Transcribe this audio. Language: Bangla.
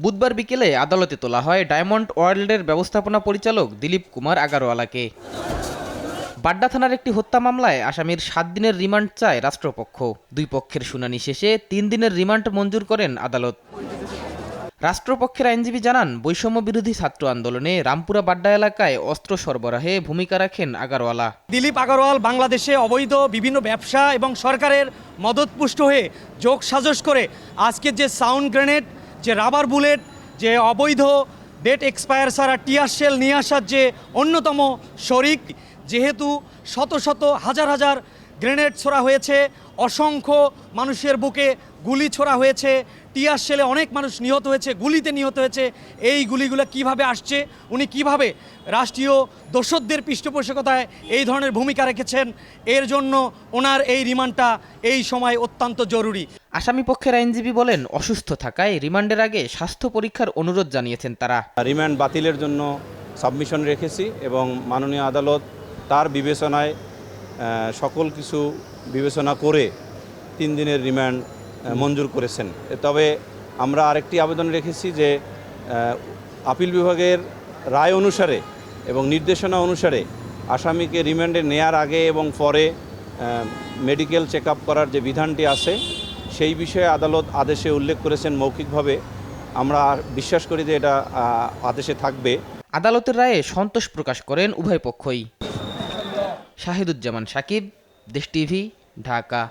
বুধবার বিকেলে আদালতে তোলা হয় ডায়মন্ড ওয়ার্ল্ডের ব্যবস্থাপনা পরিচালক দিলীপ কুমার আগারওয়ালাকে। বাড্ডা থানার একটি হত্যা মামলায় আসামির 7 দিনের রিমান্ড চায় রাষ্ট্রপক্ষ। দুই পক্ষের শুনানি শেষে 3 দিনের রিমান্ড মঞ্জুর করেন আদালত। রাষ্ট্রপক্ষের আইনজীবী জানান, বৈষম্য বিরোধী ছাত্র আন্দোলনে রামপুরা বাড্ডা এলাকায় অস্ত্র সরবরাহে ভূমিকা রাখেন আগারওয়ালা। দিলীপ আগারওয়াল বাংলাদেশে অবৈধ বিভিন্ন ব্যবসা এবং সরকারের মদতপুষ্ট হয়ে যোগ সাজস করে আজকের যে সাউন্ড গ্রেনেড, যে রাবার বুলেট, যে অবৈধ ডেট এক্সপায়ার ছাড়া টিয়ার শেল নিয়ে আসার যে অন্যতম শরিক। যেহেতু শত শত হাজার হাজার গ্রেনেড ছোড়া হয়েছে, অসংখ্য মানুষের বুকে গুলি ছোড়া হয়েছে, টিয়ার শেলে অনেক মানুষ নিহত হয়েছে, গুলিতে নিহত হয়েছে। এই গুলিগুলো কিভাবে আসছে, উনি কিভাবে রাষ্ট্রীয় দোসরদের পৃষ্ঠপোষকতায় এই ধরনের ভূমিকা রেখেছেন, এর জন্য ওনার এই রিমান্ডটা এই সময় অত্যন্ত জরুরি। আসামি পক্ষের আইনজীবী বলেন, অসুস্থ থাকায় রিমান্ডের আগে স্বাস্থ্য পরীক্ষার অনুরোধ জানিয়েছেন তারা। রিমান্ড বাতিলের জন্য সাবমিশন রেখেছি এবং মাননীয় আদালত তার বিবেচনায় সকল কিছু বিবেচনা করে 3 দিনের রিমান্ড মঞ্জুর করেছেন। তবে আমরা আরেকটি আবেদন রেখেছি যে আপিল বিভাগের রায় অনুসারে এবং নির্দেশনা অনুসারে আসামিকে রিমান্ডে নেয়ার আগে এবং পরে মেডিকেল চেক আপ করার যে বিধানটি আছে সেই বিষয়ে আদালত আদেশে উল্লেখ করেছেন মৌখিকভাবে। আমরা বিশ্বাস করি যে এটা আদেশে থাকবে। আদালতের রায়ে সন্তোষ প্রকাশ করেন উভয় পক্ষই। শাহিদুজ্জামান সাকিব, দেশ টিভি, ঢাকা।